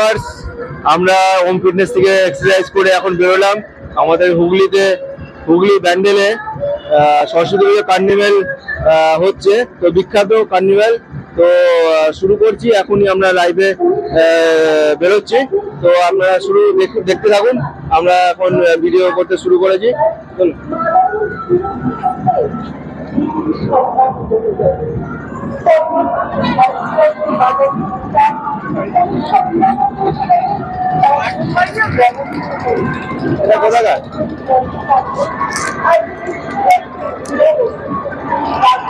Viewers, আমরা home fitness থেকে exercise করে এখন বেরোলাম আমাদের হুগলি ব্যান্ডেলে সরস্বতী পুজো কার্নিভ্যাল হচ্ছে, তো বিখ্যাত কার্নিভ্যাল। তো শুরু করছি, এখনই আমরা লাইভে বেরোচ্ছি। তো আপনারা দেখতে থাকুন, আমরা এখন ভিডিও করতে শুরু করেছি। এটা কোথাকার?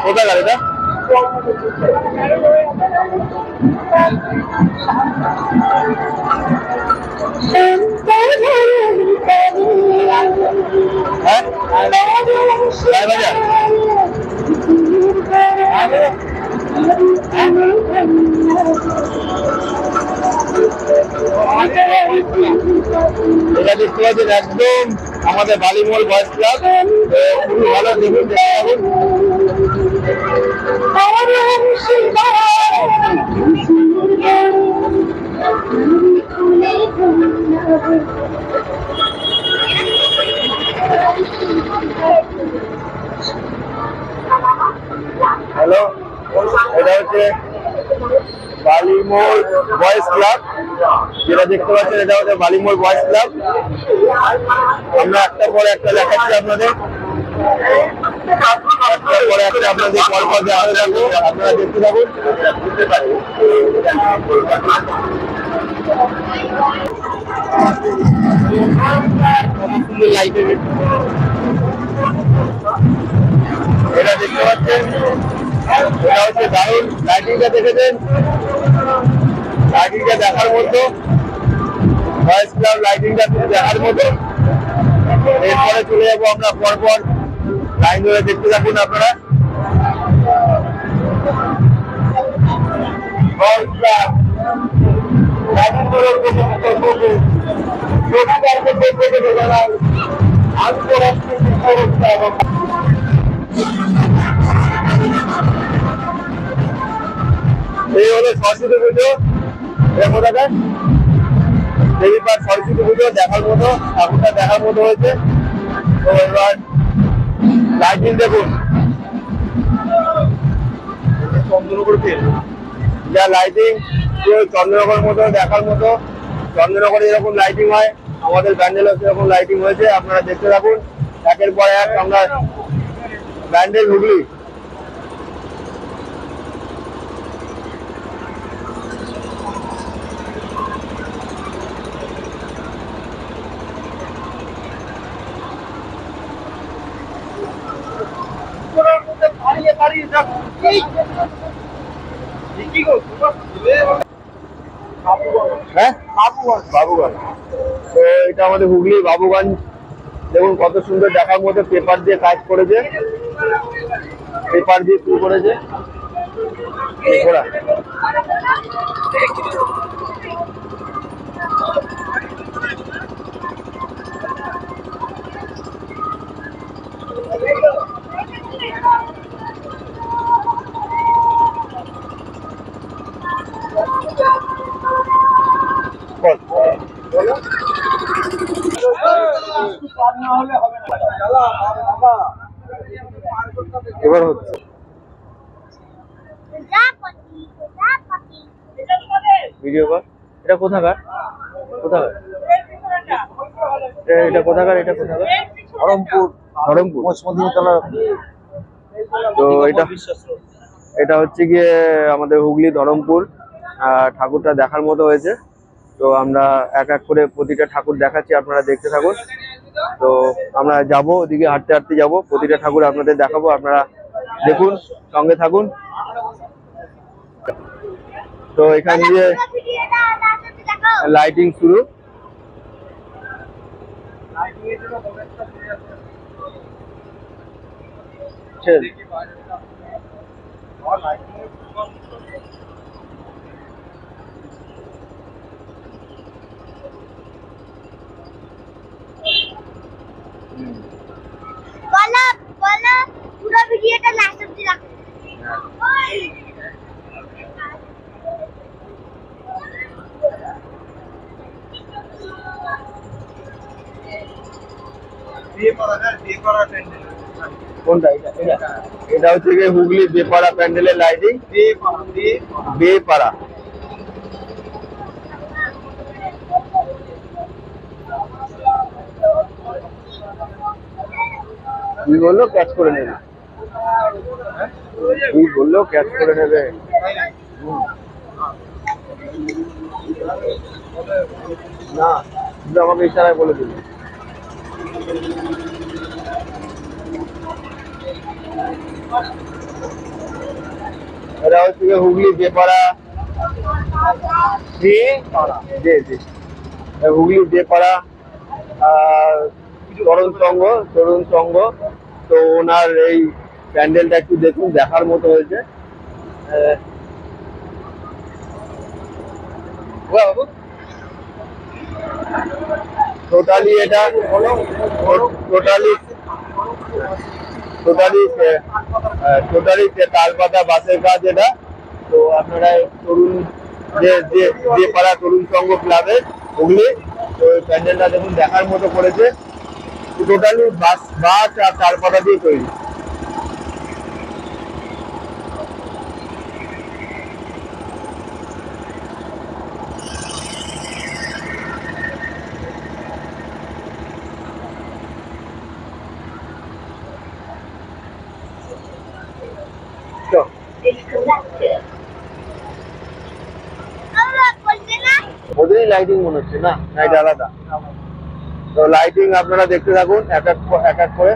কোথাকার এটা? এটা দেখতে পাচ্ছেন একদম আমাদের বালিমল বয়েজ ক্লাব, খুবই ভালো। দেখুন হ্যালো, এটা হচ্ছে বালিমল বয়েজ ক্লাব, যেটা দেখতে পাচ্ছেন এটা হচ্ছে বালিমল বয়েজ ক্লাব। আমরা একটার পর একটা দেখাচ্ছি আপনাদের, একটার পরে একটা আপনাদের পরপর দেখাতে থাকবো, আপনারা দেখতে থাকুন। এটা দেখতে পাচ্ছেন, এটা হচ্ছে দারুণ। লাইটিংটা দেখেছেন, লাইটিংটা দেখার মতো, বয়েজ ক্লাব লাইটিংটা দেখার মতো। এরপরে চলে যাবো আমরা পরপর, লাইন ধরে দেখতে থাকুন আপনারা। এই হলো সরস্বতী পুজো, এটা কোথাকার দেবীপাঠ সরস্বতী পুজো দেখার মতো, ঠাকুরটা দেখার মতো হয়েছে। তো এবার লাইটিং দেখুন, চন্দ্রনগর যা লাইটিং, পুরো চন্দ্রনগর মতো দেখার মতো। চন্দ্রনগরে এরকম লাইটিং হয়, আমাদের ব্যান্ডেলও সেরকম লাইটিং হয়েছে। আপনারা দেখতে থাকুন, একের পর এক আমরা ব্যান্ডেল হুগলি। বাবুগঞ্জ, তো এটা আমাদের হুগলি বাবুগঞ্জ। দেখুন কত সুন্দর দেখার মতো, পেপার দিয়ে কাজ করেছে, পেপার দিয়ে শুরু করেছে ঘোড়া। এবার হচ্ছে ভিডিও কর। এটা কোথাকার? এটা কোথাকার? ধরমপুর তো এটা হচ্ছে গিয়ে আমাদের হুগলি ধরমপুর। ঠাকুরটা দেখার মতো হয়েছে। তো আমরা এক এক করে প্রতিটা ঠাকুর দেখাচ্ছি, আপনারা দেখতে থাকুন। তো আমরা যাবো ওদিকে, হাঁটতে হাঁটতে যাবো, প্রতিটা ঠাকুর আপনাদের দেখাবো, আপনারা দেখুন, সঙ্গে থাকুন। তো এখান দিয়ে লাইটিং শুরু। पूरा वीडियो का लास्ट तक दिखा। কোনটা এটা? এটা হচ্ছে গিয়ে হুগলি বেপাড়া প্যান্ডেলের লাইটিং। বেপাড়া কি বললো ক্যাচ করে নেবে, কি বললো ক্যাচ করে নেবে। না শুধু আমাকে ইশারায় বলে দিল। এটা হচ্ছে হুগলি বেপাড়া হুগলি বেপাড়া তরুণ সংঘ। তো ওনার এই প্যান্ডেলটা একটু দেখুন, দেখার মতো হয়েছে। টোটালি এটা টোটালি তালপাতা বাসের কাজ এটা। তো আপনারা তরুণ যে পাড়া তরুণ সংঘ ক্লাবের হুগলি, তো প্যান্ডেলটা দেখুন দেখার মতো করেছে। টোটালি বাস আর তালপাতা দিয়ে তৈরি। ওদেরই লাইটিং মনে হচ্ছে, না এটা আলাদা। তো লাইটিং আপনারা দেখতে থাকুন এক এক করে।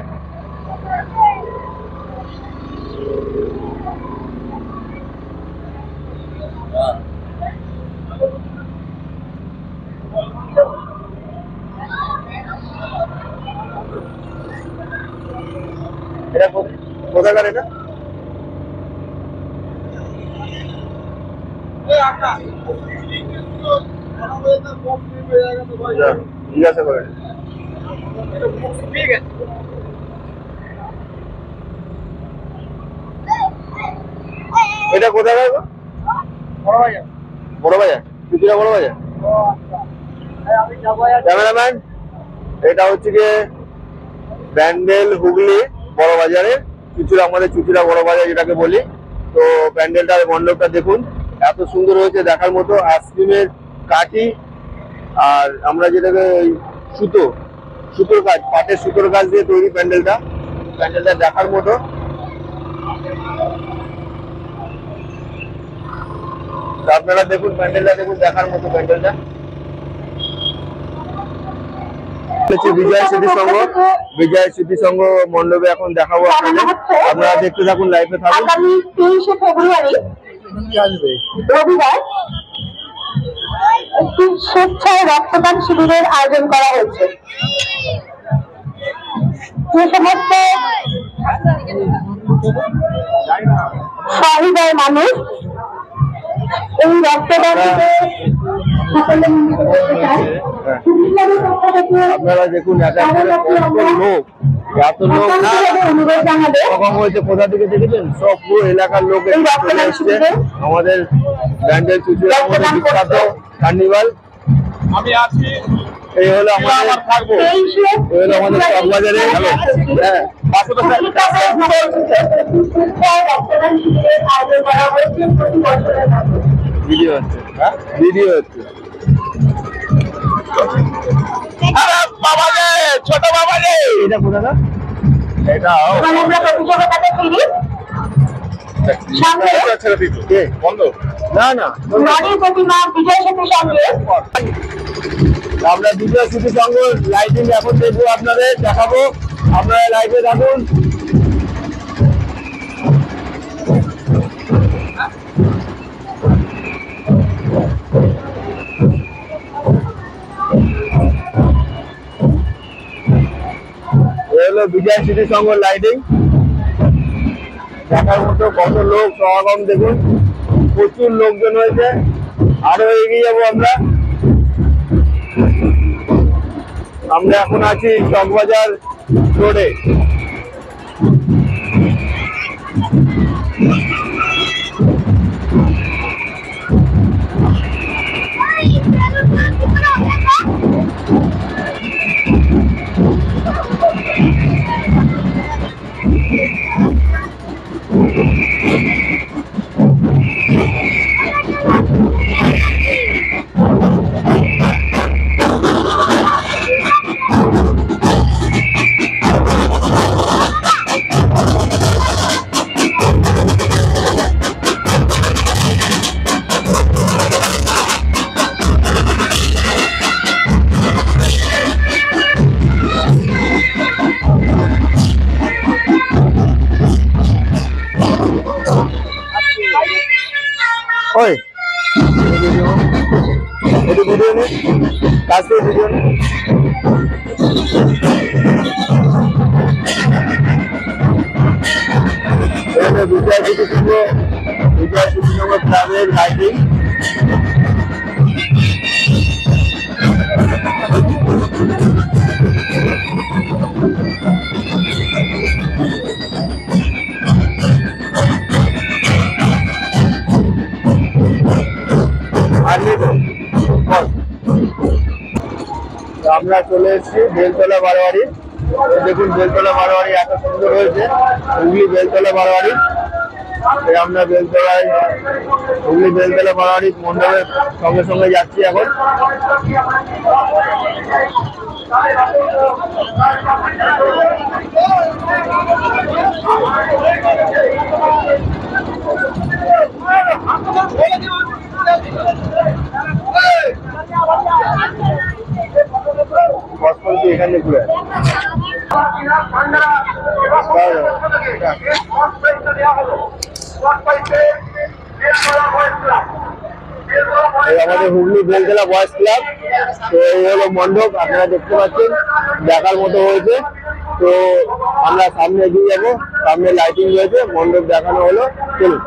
এটা কোথাকার এটা? জিজ্ঞাসা করেন। এটা কোথাকার? বড় বাজার, চুচুড়া বড় বাজার। ক্যামেরাম্যান, এটা হচ্ছে গিয়ে প্যান্ডেল হুগলি বড় বাজারে, চুচুড়া, আমাদের চুচুড়া বড় বাজার যেটাকে বলি। তো প্যান্ডেলটার মণ্ডপটা দেখুন, এত সুন্দর হয়েছে দেখার মতো। আইসক্রিমের কাঠি আর আমরা যেটাকে সুতোর কাজ, পাটের সুতোর কাজ দিয়ে তৈরি প্যান্ডেলটা দেখার মতো। আপনারা দেখুন প্যান্ডেলটা, দেখুন দেখার মতো প্যান্ডেলটা। বিজয় স্মৃতি সংঘ মণ্ডপে এখন দেখাবো আপনাদের, আপনারা দেখতে থাকুন, লাইভে থাকুন। আগামী 23শে ফেব্রুয়ারি রবিবার একটি স্বেচ্ছায় রক্তদান শিবিরের আয়োজন করা হয়েছে। যে সমস্ত সহৃদয় মানুষ এই রক্তদানকে আপনারা দেখুন এত লোক হয়েছে, কোথা থেকে দেখেছেন? সব পুরো এলাকার লোক চলে এসছে আমাদের ব্যান্ডেল চুচুড়ার মধ্যে বিখ্যাত কার্নিভাল। আমি আছি, এই হলো আমাদের থাকবো, এই হলো আমাদের চকবাজারে। ভিডিও হচ্ছে, ভিডিও হচ্ছে। ছোট বাবা রে, এটা কোথা না? এটা বন্ধ না না, আমরা বিজয় স্মৃতি সংঘ লাইটিং এখন দেখবো, আপনাদের দেখাবো, আপনারা লাইভে থাকুন। হলো বিজয় স্মৃতি সংঘ লাইটিং দেখার মতো। কত লোক সমাগম দেখুন, প্রচুর লোকজন হয়েছে। আরো এগিয়ে যাবো আমরা এখন আছি চকবাজার রোডে। একটু ভিডিও নে, কাছ থেকে ভিডিও নে। এখানে বিদ্যাপতি সংঘ ক্লাবের লাইটিং। আমরা চলে এসেছি বেলতলা বারোয়ারি। দেখুন বেলতলা বারোয়ারি এত সুন্দর হয়েছে, হুগলি বেলতলা বারোয়ারি। আমরা হুগলি বেলতলা বারোয়ারি মণ্ডপের সঙ্গে সঙ্গে যাচ্ছি এখন। এখানে ঘুরে আমাদের হুগলি বেলতলা বয়েজ ক্লাব। তো এই হলো মণ্ডপ, আপনারা দেখতে পাচ্ছেন, দেখার মতো হয়েছে। তো আমরা সামনে এগিয়ে যাবো, সামনে লাইটিং রয়েছে, মণ্ডপ দেখানো হলো, চলুন।